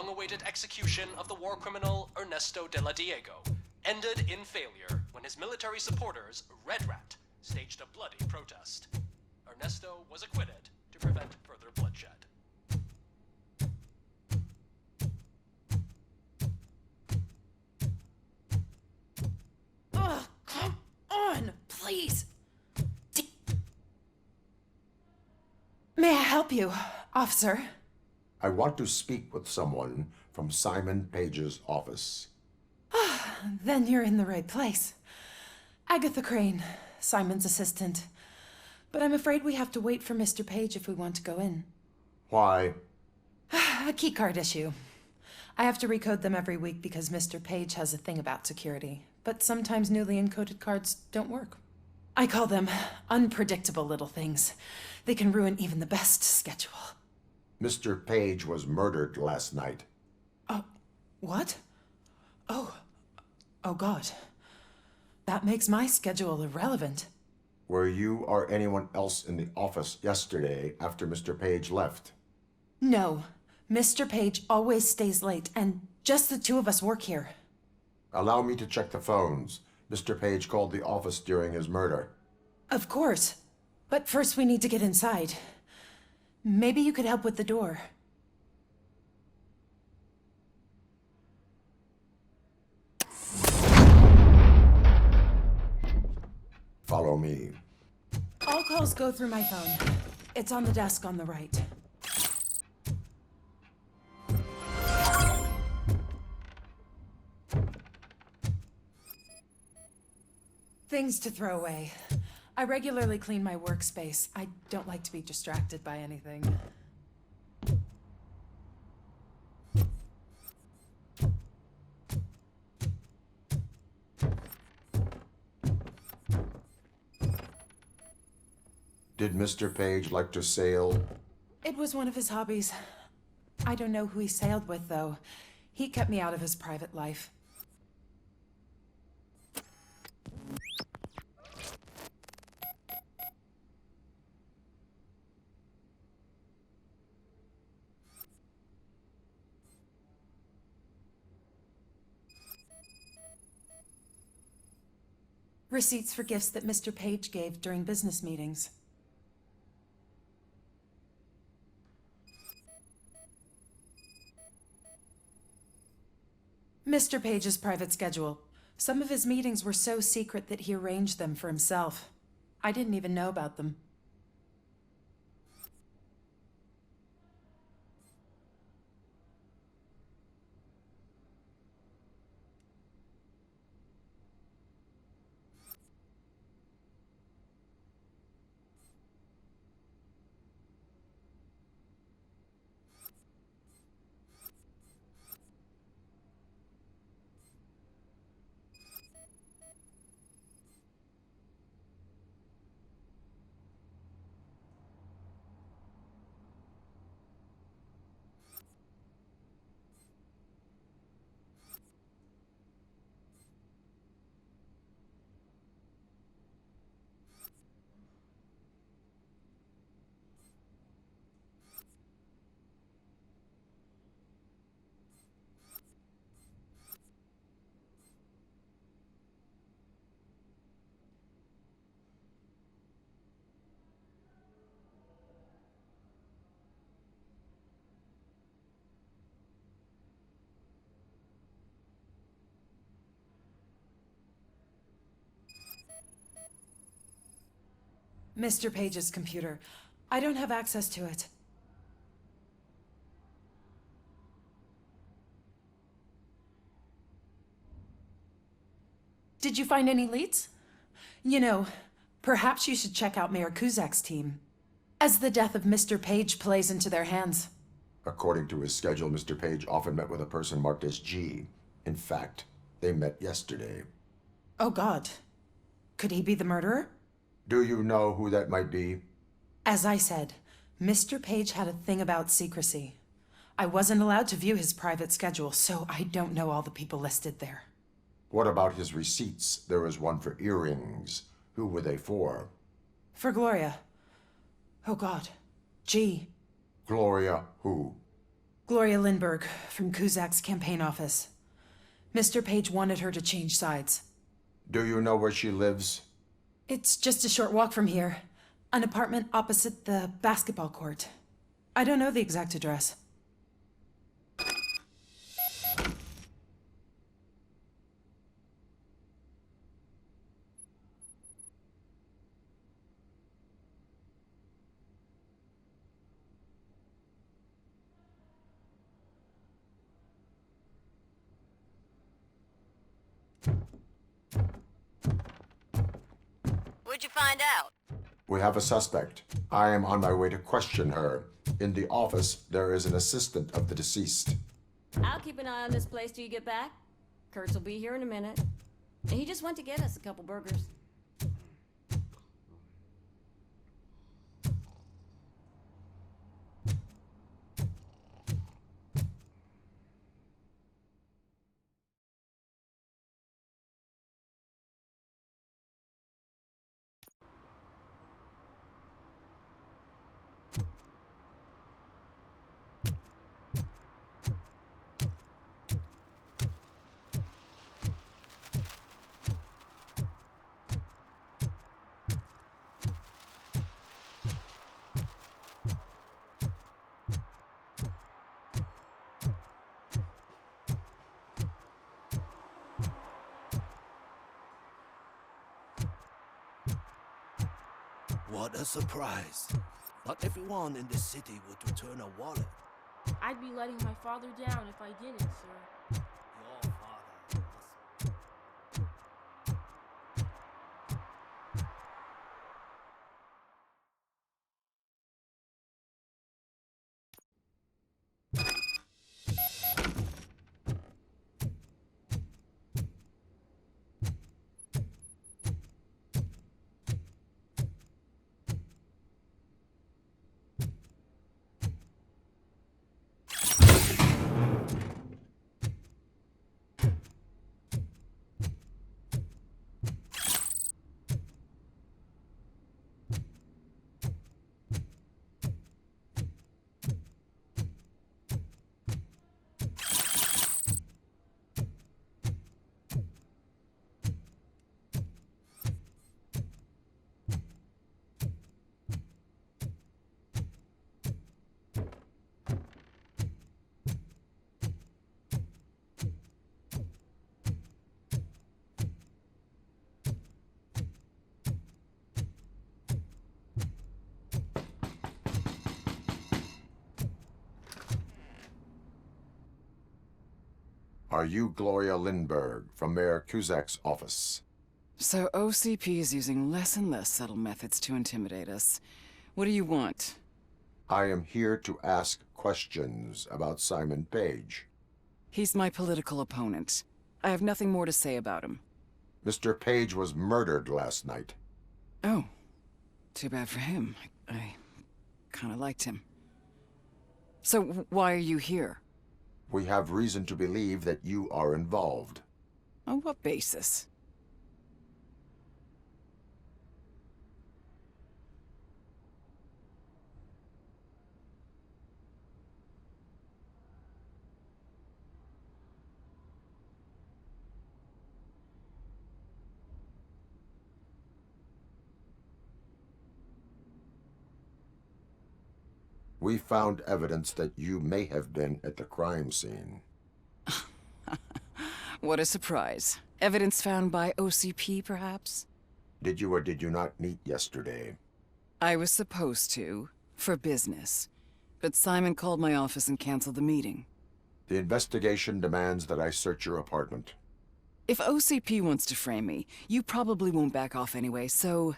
long-awaited execution of the war criminal Ernesto de la Diego ended in failure when his military supporters, Red Rat, staged a bloody protest. Ernesto was acquitted to prevent further bloodshed. Ugh, come on, please. May I help you, officer? I want to speak with someone from Simon Page's office. Then you're in the right place. Agatha Crane, Simon's assistant. But I'm afraid we have to wait for Mr. Page if we want to go in. Why? A keycard issue. I have to recode them every week because Mr. Page has a thing about security. But sometimes newly encoded cards don't work. I call them unpredictable little things. They can ruin even the best schedule. Mr. Page was murdered last night. What? Oh God. That makes my schedule irrelevant. Were you or anyone else in the office yesterday after Mr. Page left? No. Mr. Page always stays late, and just the two of us work here. Allow me to check the phones. Mr. Page called the office during his murder. Of course. But first we need to get inside. Maybe you could help with the door. Follow me. All calls go through my phone. It's on the desk on the right. Things to throw away. I regularly clean my workspace. I don't like to be distracted by anything. Did Mr. Page like to sail? It was one of his hobbies. I don't know who he sailed with, though. He kept me out of his private life. Receipts for gifts that Mr. Page gave during business meetings. Mr. Page's private schedule. Some of his meetings were so secret that he arranged them for himself. I didn't even know about them. Mr. Page's computer. I don't have access to it. Did you find any leads? You know, perhaps you should check out Mayor Kuzak's team, as the death of Mr. Page plays into their hands. According to his schedule, Mr. Page often met with a person marked as G. In fact, they met yesterday. Oh God. Could he be the murderer? Do you know who that might be? As I said, Mr. Page had a thing about secrecy. I wasn't allowed to view his private schedule, so I don't know all the people listed there. What about his receipts? There was one for earrings. Who were they for? For Gloria. Oh God. G. Gloria who? Gloria Lindbergh from Kuzak's campaign office. Mr. Page wanted her to change sides. Do you know where she lives? It's just a short walk from here. An apartment opposite the basketball court. I don't know the exact address. What'd you find out? We have a suspect. I am on my way to question her. In the office, there is an assistant of the deceased. I'll keep an eye on this place till you get back. Kurtz will be here in a minute. He just went to get us a couple burgers. What a surprise. Not everyone in this city would return a wallet. I'd be letting my father down if I didn't, sir. Your father was... Are you Gloria Lindbergh from Mayor Kuzak's office? So OCP is using less and less subtle methods to intimidate us. What do you want? I am here to ask questions about Simon Page. He's my political opponent. I have nothing more to say about him. Mr. Page was murdered last night. Oh, too bad for him. I kind of liked him. So why are you here? We have reason to believe that you are involved. On what basis? We found evidence that you may have been at the crime scene. What a surprise. Evidence found by OCP, perhaps? Did you or did you not meet yesterday? I was supposed to, for business. But Simon called my office and canceled the meeting. The investigation demands that I search your apartment. If OCP wants to frame me, you probably won't back off anyway, so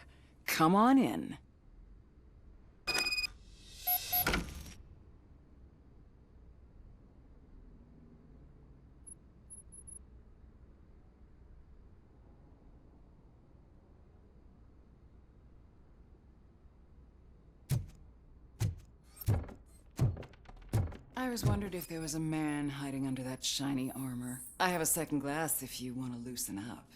come on in. I always wondered if there was a man hiding under that shiny armor. I have a second glass if you want to loosen up.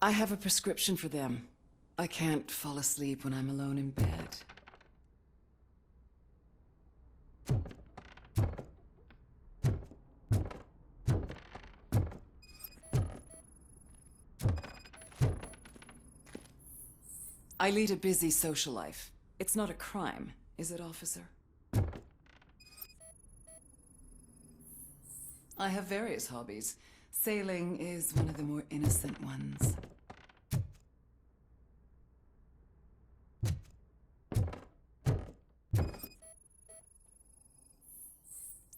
I have a prescription for them. I can't fall asleep when I'm alone in bed. I lead a busy social life. It's not a crime, is it, officer? I have various hobbies. Sailing is one of the more innocent ones.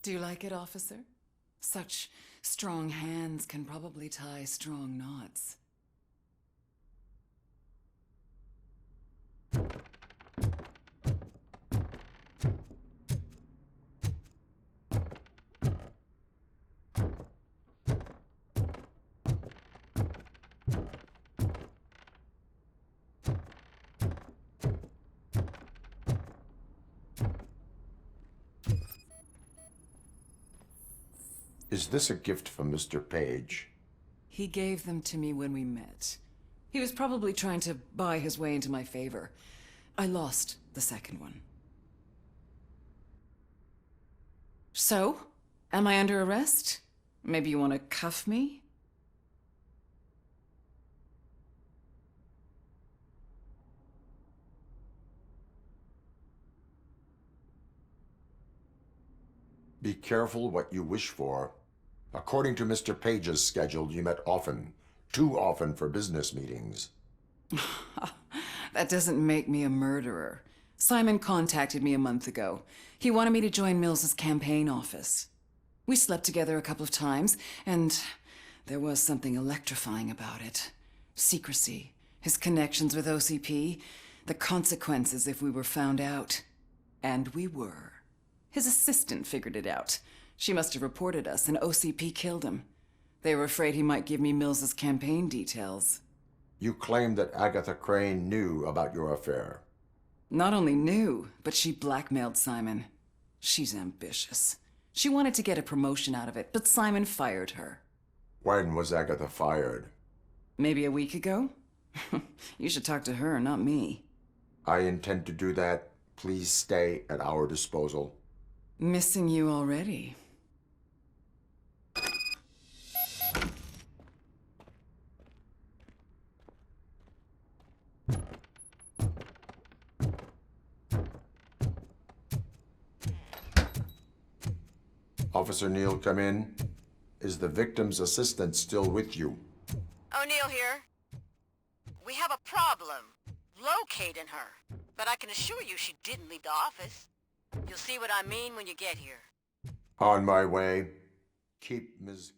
Do you like it, officer? Such strong hands can probably tie strong knots. Is this a gift from Mr. Page? He gave them to me when we met. He was probably trying to buy his way into my favor. I lost the second one. So, am I under arrest? Maybe you want to cuff me? Be careful what you wish for. According to Mr. Page's schedule, you met often. Too often for business meetings. That doesn't make me a murderer. Simon contacted me a month ago. He wanted me to join Mills's campaign office. We slept together a couple of times, and there was something electrifying about it. Secrecy, his connections with OCP, the consequences if we were found out. And we were. His assistant figured it out. She must have reported us, and OCP killed him. They were afraid he might give me Mills's campaign details. You claim that Agatha Crane knew about your affair. Not only knew, but she blackmailed Simon. She's ambitious. She wanted to get a promotion out of it, but Simon fired her. When was Agatha fired? Maybe a week ago? You should talk to her, not me. I intend to do that. Please stay at our disposal. Missing you already. Officer Neal, come in. Is the victim's assistant still with you? O'Neill here. We have a problem locating her, but I can assure you she didn't leave the office. You'll see what I mean when you get here. On my way. Keep Ms.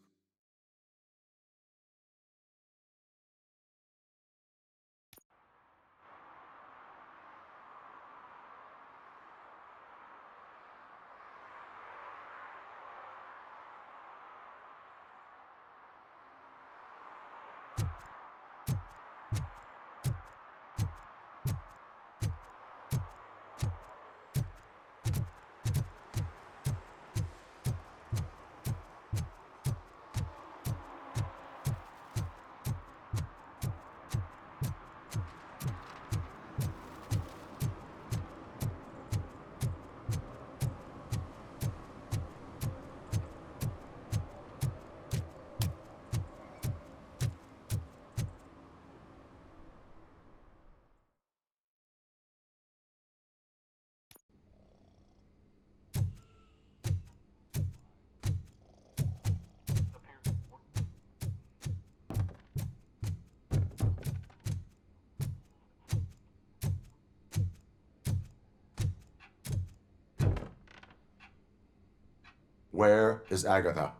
Where is Agatha?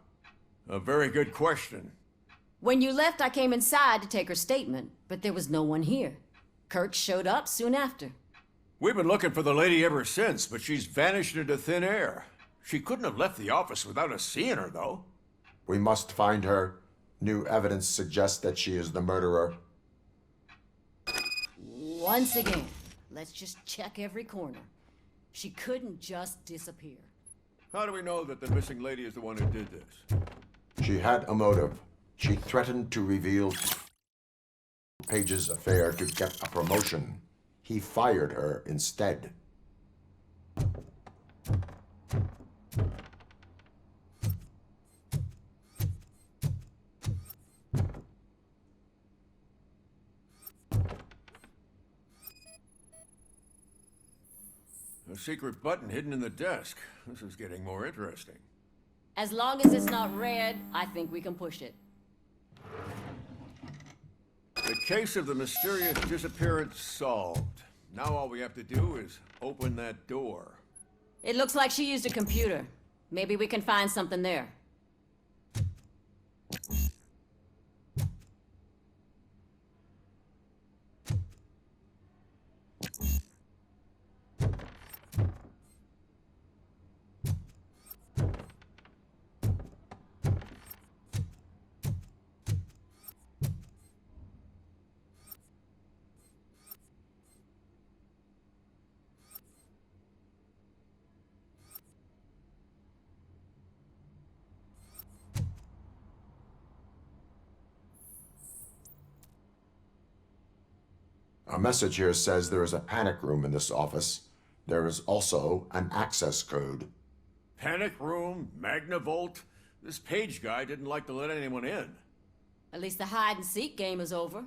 A very good question. When you left, I came inside to take her statement, but there was no one here. Kirk showed up soon after. We've been looking for the lady ever since, but she's vanished into thin air. She couldn't have left the office without us seeing her, though. We must find her. New evidence suggests that she is the murderer. Once again, let's just check every corner. She couldn't just disappear. How do we know that the missing lady is the one who did this? She had a motive. She threatened to reveal Page's affair to get a promotion. He fired her instead. A secret button hidden in the desk. This is getting more interesting. As long as it's not red, I think we can push it. The case of the mysterious disappearance solved. Now all we have to do is open that door. It looks like she used a computer. Maybe we can find something there. A message here says there is a panic room in this office. There is also an access code. Panic room, Magnavolt. This Page guy didn't like to let anyone in. At least the hide and seek game is over.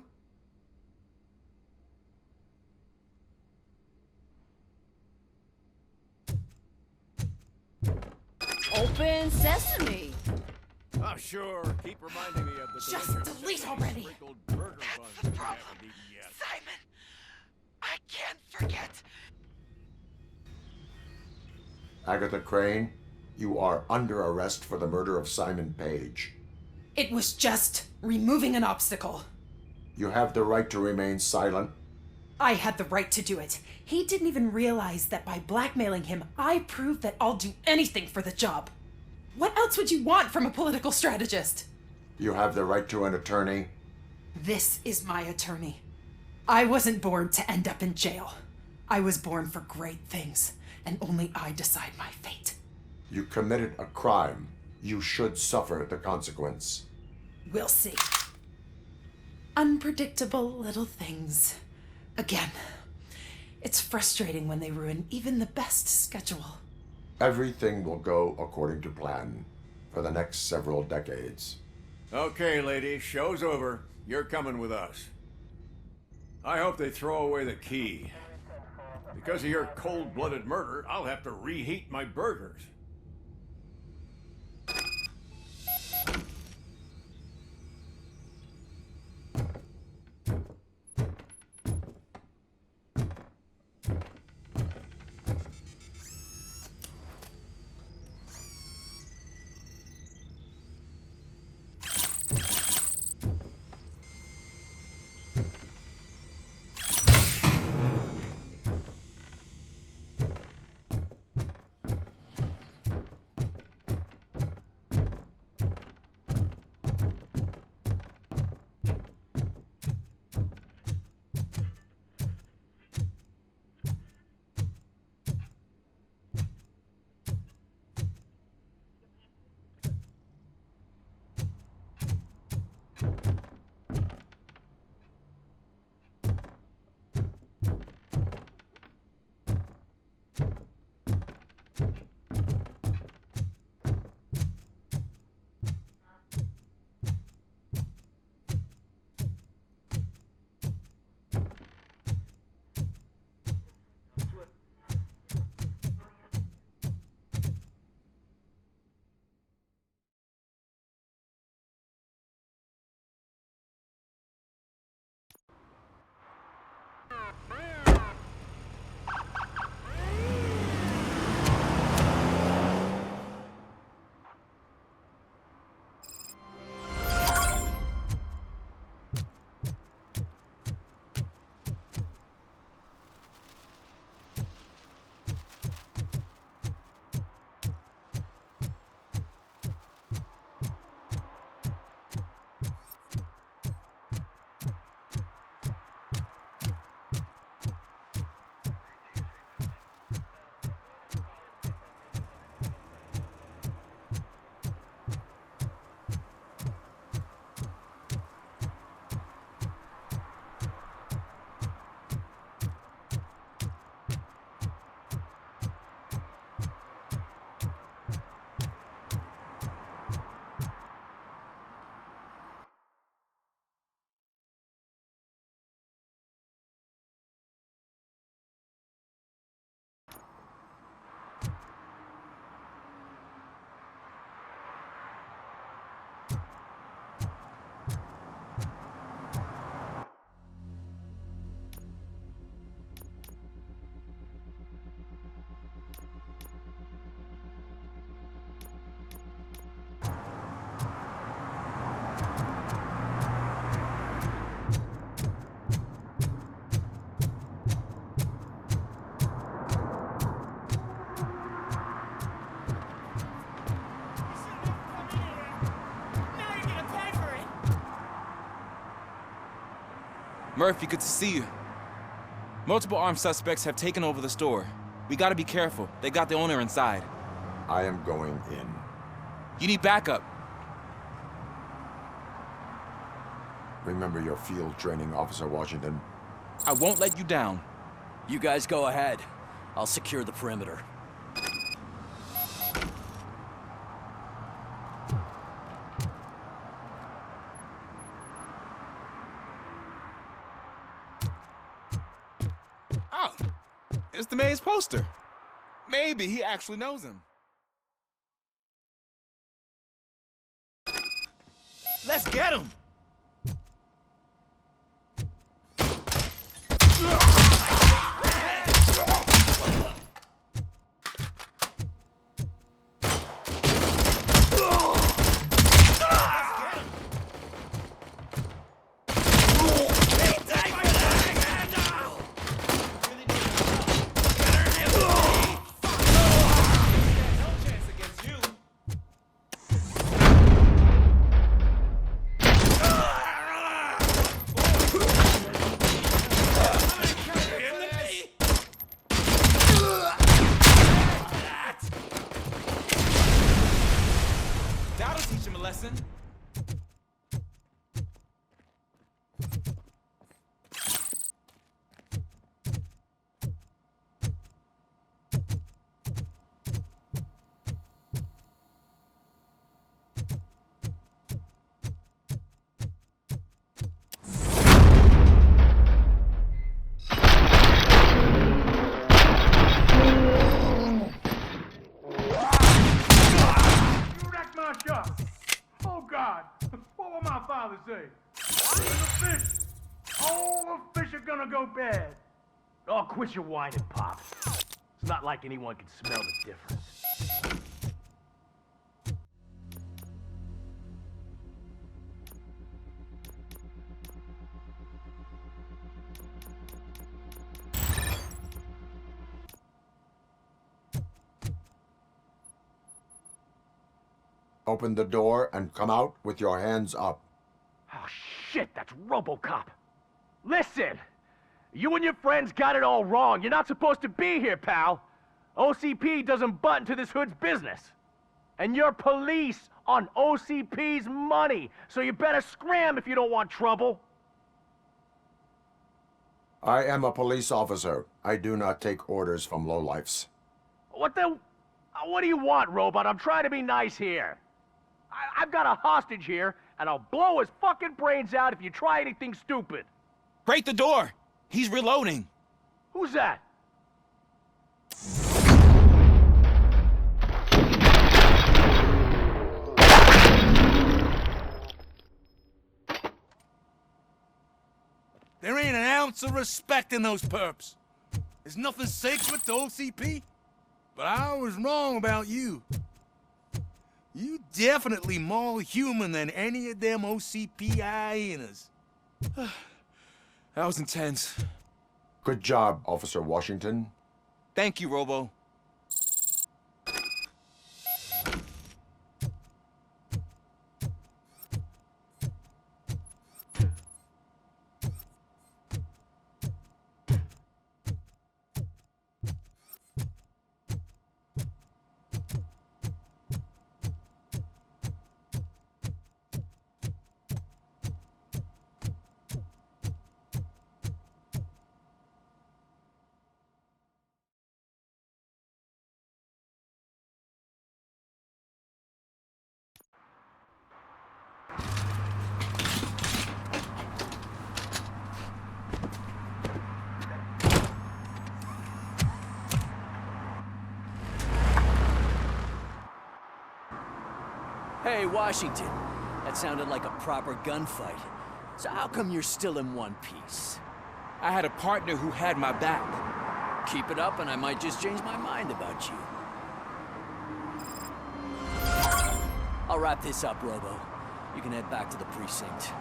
Open sesame. Oh, sure. Keep reminding me of the Just delicious delete already. sprinkled burger buns the we problem. haven't eaten yet. Simon! I can't forget. Agatha Crane, you are under arrest for the murder of Simon Page. It was just removing an obstacle. You have the right to remain silent. I had the right to do it. He didn't even realize that by blackmailing him, I proved that I'll do anything for the job. What else would you want from a political strategist? You have the right to an attorney. This is my attorney. I wasn't born to end up in jail. I was born for great things, and only I decide my fate. You committed a crime. You should suffer the consequence. We'll see. Unpredictable little things. Again, it's frustrating when they ruin even the best schedule. Everything will go according to plan for the next several decades. Okay, lady, show's over. You're coming with us. I hope they throw away the key. Because of your cold-blooded murder, I'll have to reheat my burgers. Murphy, good to see you. Multiple armed suspects have taken over the store. We gotta be careful. They got the owner inside. I am going in. You need backup. Remember your field training, Officer Washington. I won't let you down. You guys go ahead. I'll secure the perimeter. Oh, it's the mayor's poster. Maybe he actually knows him. Let's get him! Oh, quit your whining, Pop. It's not like anyone can smell the difference. Open the door and come out with your hands up. Oh, shit, that's Robocop. Listen! You and your friends got it all wrong. You're not supposed to be here, pal. OCP doesn't butt into this hood's business. And you're police on OCP's money, so you better scram if you don't want trouble. I am a police officer. I do not take orders from lowlifes. What do you want, Robot? I'm trying to be nice here. I've got a hostage here, and I'll blow his fucking brains out if you try anything stupid. Break the door! He's reloading. Who's that? There ain't an ounce of respect in those perps. There's nothing sacred to OCP. But I was wrong about you. You definitely more human than any of them OCP hyenas. That was intense. Good job, Officer Washington. Thank you, Robo. Hey, Washington. That sounded like a proper gunfight. So how come you're still in one piece? I had a partner who had my back. Keep it up and I might just change my mind about you. I'll wrap this up, Robo. You can head back to the precinct.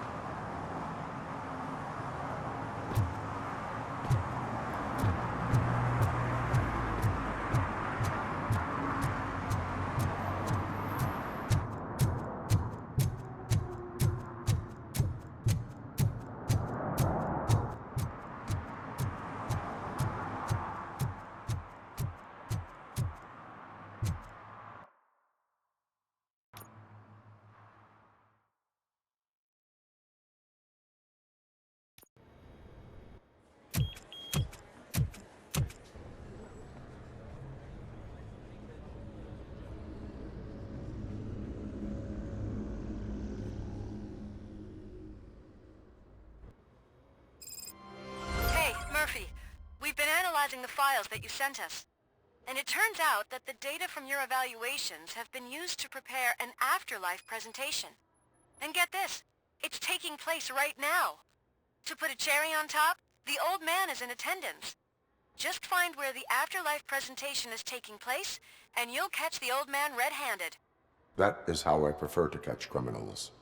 analyzing the files that you sent us. And it turns out that the data from your evaluations have been used to prepare an afterlife presentation. And get this, it's taking place right now. To put a cherry on top, the old man is in attendance. Just find where the afterlife presentation is taking place, and you'll catch the old man red-handed. That is how I prefer to catch criminals.